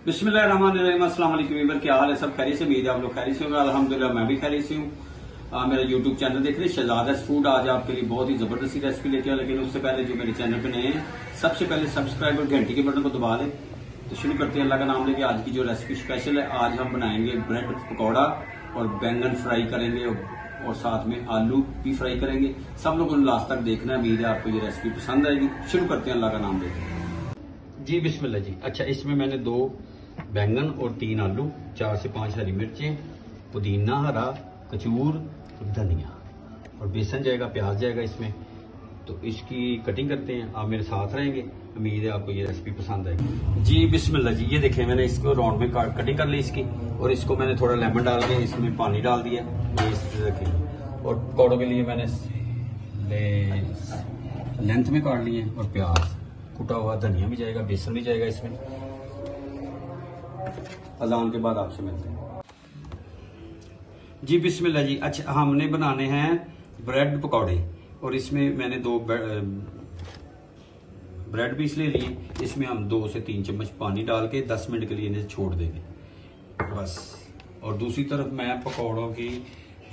बिस्मिल्लाहिर्रहमानिर्रहीम। अस्सलाम वालेकुम। क्या हाल है? सब खैरियत से? उम्मीद है आप लोग खैरियत से होंगे। अल्हम्दुलिल्लाह मैं भी खैरियत से हूँ। मेरा यूट्यूब चैनल देख रहे हैं शहजादास फूड। आज आपके लिए बहुत ही जबरदस्ती रेसिपी लेके आया, लेकिन उससे पहले जो मेरे चैनल पे नए हैं सबसे पहले सब्सक्राइब और घंटी के बटन को दबा लें। तो शुरू करते हैं अल्लाह का नाम लेके। आज की जो रेसिपी स्पेशल है, आज हम बनाएंगे ब्रेड पकौड़ा और बैंगन फ्राई करेंगे और साथ में आलू भी फ्राई करेंगे। सब लोगों ने लास्ट तक देखना है। उम्मीद है आपको ये रेसिपी पसंद आएगी। शुरू करते हैं अल्लाह का नाम लेके जी। बिस्मिल्लाह जी। अच्छा, इसमें मैंने 2 बैंगन और 3 आलू, 4 से 5 हरी मिर्चें, पुदीना हरा, कचूर, धनिया और बेसन जाएगा, प्याज जाएगा इसमें। तो इसकी कटिंग करते हैं, आप मेरे साथ रहेंगे। उम्मीद है आपको ये रेसिपी पसंद आएगी जी। बिस्मिल्लाह जी। ये देखें, मैंने इसको राउंड में कटिंग कर ली इसकी, और इसको मैंने थोड़ा लेमन डाल के इसमें पानी डाल दिया। ये इस रखें, और पकौड़ों के लिए मैंने लेंथ में काट लिए, और प्याज, कुटा हुआ धनिया भी जाएगा, बेसन भी जाएगा इसमें। अजान के बाद आपसे मिलते हैं जी। बिस्मिल्लाह जी। अच्छा, हमने बनाने हैं ब्रेड पकौड़े, और इसमें मैंने 2 ब्रेड पीस ले लिए। इसमें हम 2 से 3 चम्मच पानी डाल के 10 मिनट के लिए इन्हें छोड़ देंगे बस। और दूसरी तरफ मैं पकौड़ों की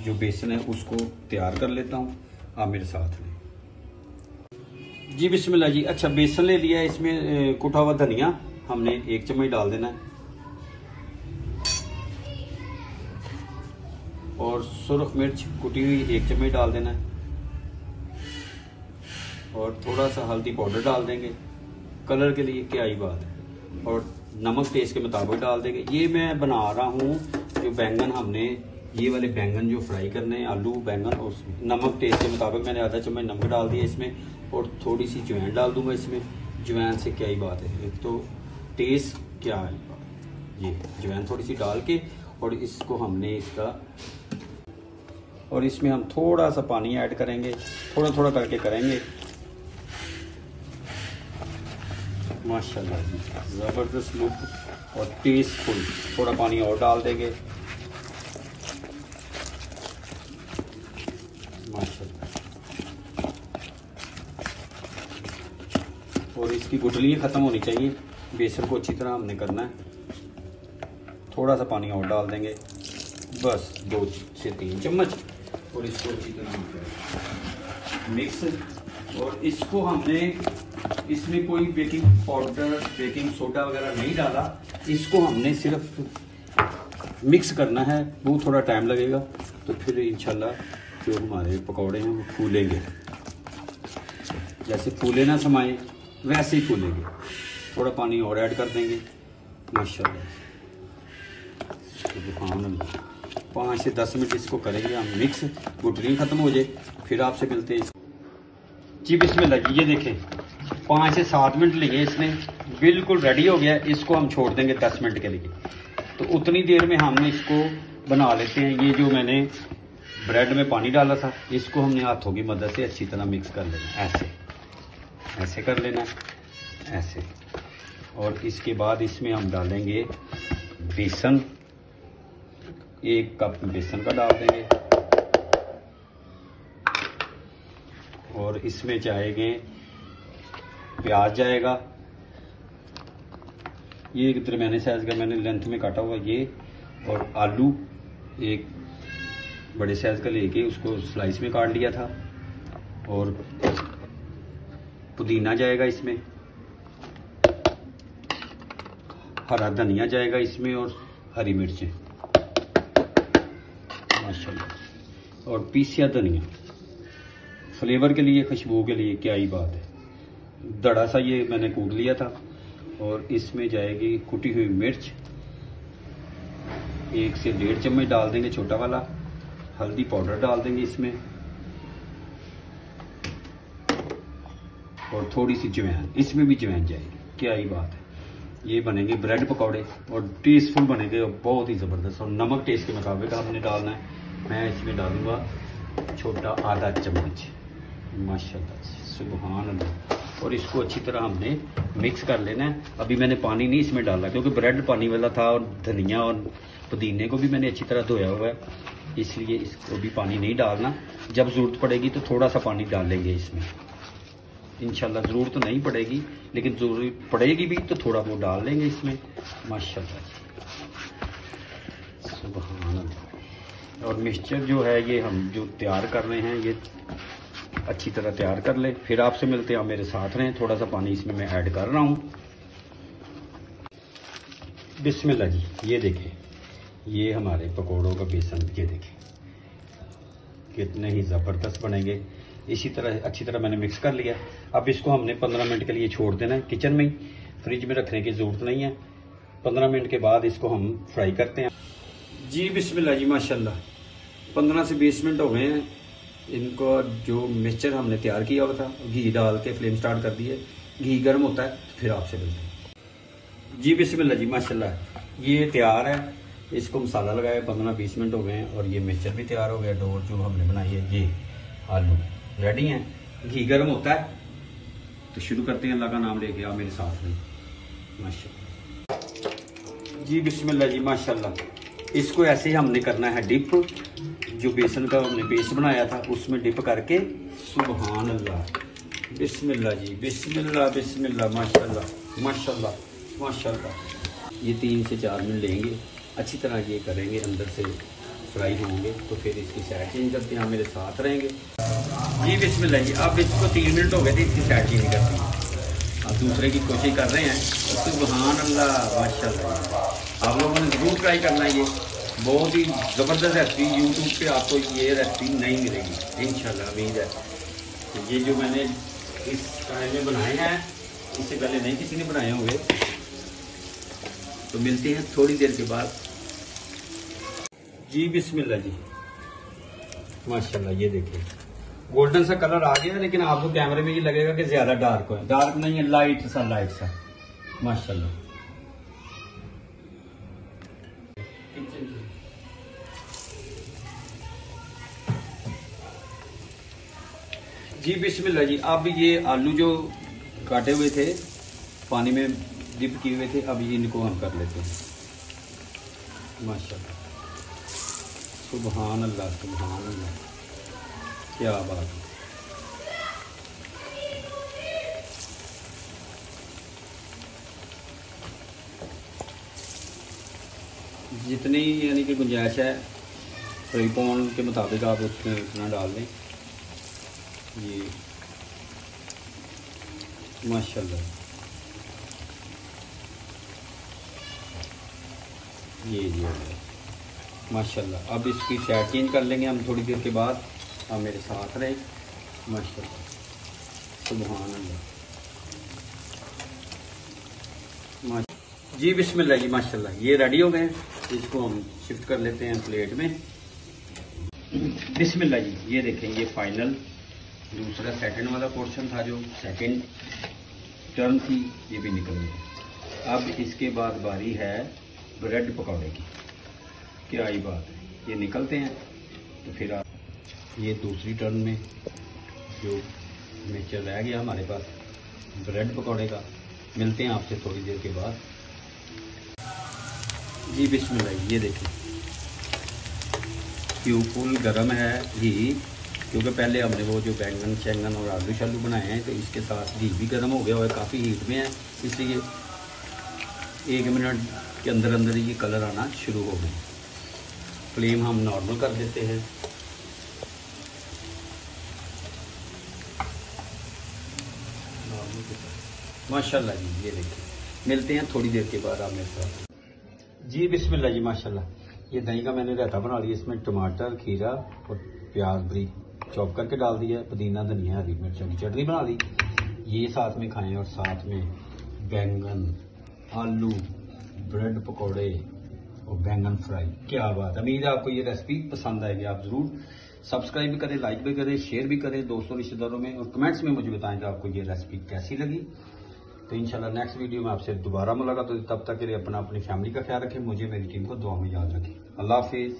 जो बेसन है उसको तैयार कर लेता हूँ। आप मेरे साथ में जी। बिस्मिल्लाह जी। अच्छा, बेसन ले लिया है, इसमें कुटा हुआ धनिया हमने 1 चम्मच डाल देना है, और सुर्ख मिर्च कुटी हुई 1 चम्मच डाल देना है, और थोड़ा सा हल्दी पाउडर डाल देंगे कलर के लिए, क्या ही बात है। और नमक टेस्ट के मुताबिक डाल देंगे। ये मैं बना रहा हूँ जो बैंगन हमने, ये वाले बैंगन जो फ्राई करने हैं, आलू बैंगन, और नमक टेस्ट के मुताबिक मैंने आधा चम्मच नमक डाल दिया इसमें, और थोड़ी सी जवैन डाल दूंगा इसमें। जवैन से क्या ही बात है, एक तो टेस्ट क्या है। ये जवैन थोड़ी सी डाल के, और इसको हमने और इसमें हम थोड़ा सा पानी ऐड करेंगे, थोड़ा थोड़ा करके करेंगे। माशाल्लाह जी, जबरदस्त लुक और टेस्टफुल। थोड़ा पानी और डाल देंगे माशाल्लाह। और इसकी गुठलियाँ खत्म होनी चाहिए। बेसन को अच्छी तरह हमने करना है। थोड़ा सा पानी और डाल देंगे बस, 2 से 3 चम्मच, और इसको अच्छी तरह मिक्स। और इसको हमने, इसमें कोई बेकिंग पाउडर, बेकिंग सोडा वगैरह नहीं डाला। इसको हमने सिर्फ मिक्स करना है। वो थोड़ा टाइम लगेगा, तो फिर इंशाल्लाह जो हमारे पकौड़े हैं वो फूलेंगे। जैसे फूले ना समाए वैसे ही फूलेंगे। थोड़ा पानी और ऐड कर देंगे माशाल्लाह। 5 से 10 मिनट इसको करेंगे हम मिक्स, गुठली खत्म हो जाए, फिर आपसे मिलते हैं जी। बिस्मिल्लाह जी। ये देखें, 5 से 7 मिनट लिए इसने, बिल्कुल रेडी हो गया। इसको हम छोड़ देंगे 10 मिनट के लिए। तो उतनी देर में हमने इसको बना लेते हैं। ये जो मैंने ब्रेड में पानी डाला था, इसको हमने हाथों की मदद से अच्छी तरह मिक्स कर लेना। ऐसे ऐसे कर लेना, ऐसे। और इसके बाद इसमें हम डालेंगे बेसन, 1 कप बेसन का डाल देंगे, और इसमें जाएंगे प्याज जाएगा। ये एक दरमियाने साइज का मैंने लेंथ में काटा हुआ ये, और आलू 1 बड़े साइज का लेके उसको स्लाइस में काट लिया था, और पुदीना जाएगा इसमें, हरा धनिया जाएगा इसमें, और हरी मिर्चें माशाल्लाह, और पीसिया धनिया फ्लेवर के लिए, खुशबू के लिए, क्या ही बात है। दड़ा सा ये मैंने कूट लिया था। और इसमें जाएगी कुटी हुई मिर्च, 1 से 1.5 चम्मच डाल देंगे, छोटा वाला। हल्दी पाउडर डाल देंगे इसमें, और थोड़ी सी जवैन, इसमें भी जवैन जाएगी, क्या ही बात है। ये बनेंगे ब्रेड पकौड़े, और टेस्टफुल बनेंगे, और बहुत ही ज़बरदस्त। और नमक टेस्ट के मुताबिक हमने डालना है। मैं इसमें डालूंगा छोटा आधा चम्मच माशाल्लाह, सुभान अल्लाह। और इसको अच्छी तरह हमने मिक्स कर लेना है। अभी मैंने पानी नहीं इसमें डाला, क्योंकि ब्रेड पानी वाला था, और धनिया और पुदीने को भी मैंने अच्छी तरह धोया हुआ है, इसलिए इसको भी पानी नहीं डालना। जब ज़रूरत पड़ेगी तो थोड़ा सा पानी डालेंगे इसमें। इंशाल्लाह ज़रूरत तो नहीं पड़ेगी, लेकिन ज़रूरत पड़ेगी भी तो थोड़ा बहुत डाल लेंगे इसमें। माशाल्लाह सुभान अल्लाह। और मिक्सचर जो है ये हम जो तैयार कर रहे हैं ये अच्छी तरह तैयार कर ले, फिर आपसे मिलते हैं। आप मेरे साथ रहें। थोड़ा सा पानी इसमें मैं ऐड कर रहा हूँ। बिस्मिल्लाह जी, ये देखें, ये हमारे पकौड़ों का बेसन, ये देखें कितने ही ज़बरदस्त बनेंगे। इसी तरह अच्छी तरह मैंने मिक्स कर लिया। अब इसको हमने 15 मिनट के लिए छोड़ देना है किचन में ही, फ्रिज में रखने की ज़रूरत नहीं है। 15 मिनट के बाद इसको हम फ्राई करते हैं। जी बिस्मिल्लाह जी, माशाल्लाह 15 से 20 मिनट हो गए हैं। इनको जो मिक्सचर हमने तैयार किया हुआ था, घी डाल के फ्लेम स्टार्ट कर दी है। घी गर्म होता है फिर आपसे मिलते हैं। जी बिस्मिल्लाह जी, माशाल्लाह ये तैयार है। इसको मसाला लगाया 15-20 मिनट हो गए हैं और ये मिक्सचर भी तैयार हो गया। डो जो हमने बनाई है, ये आलू रेडी हैं। घी गर्म होता है तो शुरू करते हैं। अल्लाह का नाम लेके आप मेरे साथ में। माशाल्लाह जी बिस्मिल्लाह जी, माशाल्लाह इसको ऐसे ही हमने करना है डिप। जो बेसन का हमने पेस्ट बनाया था उसमें डिप करके। सुभान अल्लाह, बिस्मिल्लाह जी, बिस्मिल्लाह बिस्मिल्लाह, माशाल्लाह माशाल्लाह माशाल्लाह। ये 3 से 4 मिनट लेंगे, अच्छी तरह ये करेंगे, अंदर से फ्राई होंगे तो फिर इसकी साइड चेंज करते हैं। आप मेरे साथ रहेंगे। जी बिस्मिल्लाह जी, अब इसको 3 मिनट हो गए थे, इसकी साइड चेंज करते हैं। अब दूसरे की कोशिश कर रहे हैं। सुभान अल्लाह, माशाल्लाह आप लोगों ने ज़रूर ट्राई करना है। ये बहुत ही ज़बरदस्त रेसिपी, यूट्यूब पे आपको ये रेसिपी नहीं मिलेगी इंशाल्लाह, उम्मीद है। तो ये जो मैंने इस टाइम में बनाए हैं, इससे पहले नहीं किसी ने बनाए होंगे। तो मिलते हैं थोड़ी देर के बाद। जी बिस्मिल्लाह जी, माशाल्लाह ये देखिए गोल्डन सा कलर आ गया, लेकिन आपको कैमरे में ये लगेगा कि ज्यादा डार्क है। डार्क नहीं है, लाइट सा माशाल्लाह। जी बिस्मिल्लाह जी, अब ये आलू जो काटे हुए थे पानी में डिप किए हुए थे, अब इनको हम कर लेते हैं। माशाल्लाह सुभान अल्लाह, सुभान अल्लाह, क्या बात है। जितनी यानी कि गुंजाइश है फ्राई पैन के मुताबिक आप उसमें उतना डाल दें। ये माशाल्लाह, ये माशाल्लाह। अब इसकी साइड चेंज कर लेंगे हम थोड़ी देर के बाद। आप मेरे साथ रहे। माशाल्लाह सुभान अल्लाह, जी बिस्मिल्लाह जी, माशाल्लाह ये रेडी हो गए। इसको हम शिफ्ट कर लेते हैं प्लेट में। बिस्मिल्लाह जी, ये देखें ये फाइनल दूसरा सेकंड वाला पोर्शन था, जो सेकंड टर्न थी, ये भी निकल गई। अब इसके बाद बारी है ब्रेड पकौड़े की। क्या ही बात है, ये निकलते हैं तो फिर आप ये दूसरी टर्न में जो मिक्सचर रह गया हमारे पास ब्रेड पकौड़े का। मिलते हैं आपसे थोड़ी देर के बाद। जी बिस्मिल्लाह, ये देखिए क्यों फुल गर्म है घी, क्योंकि पहले हमने वो जो बैंगन शैंगन और आलू शालू बनाए हैं तो इसके साथ घी भी गर्म हो गया हुआ है, काफ़ी हीट में है, इसलिए 1 मिनट के अंदर अंदर ये कलर आना शुरू हो गए। फ्लेम हम नॉर्मल कर देते हैं। माशाल्लाह जी, ये देखिए मिलते हैं थोड़ी देर के बाद आप मेरे साथ। जी बिस्मिल्लाह जी, माशाल्लाह ये दही का मैंने रायता बना लिया। इसमें टमाटर, खीरा और प्याज बारीक चॉप करके डाल दिया, पुदीना, धनिया, हरी मिर्च की चटनी बना दी। ये साथ में खाएं और साथ में बैंगन, आलू, ब्रेड पकौड़े और बैंगन फ्राई। क्या बात है। उम्मीद है आपको ये रेसिपी पसंद आएगी। आप जरूर सब्सक्राइब भी करें, लाइक भी करें, शेयर भी करें दोस्तों रिश्तेदारों में, और कमेंट्स में मुझे बताएं कि आपको ये रेसिपी कैसी लगी। तो इंशाल्लाह नेक्स्ट वीडियो में आपसे दोबारा मुलाकात होगी। तब तक के लिए अपनी फैमिली का ख्याल रखें। मुझे मेरी टीम को दुआ में याद रखें। अल्लाह हाफिज।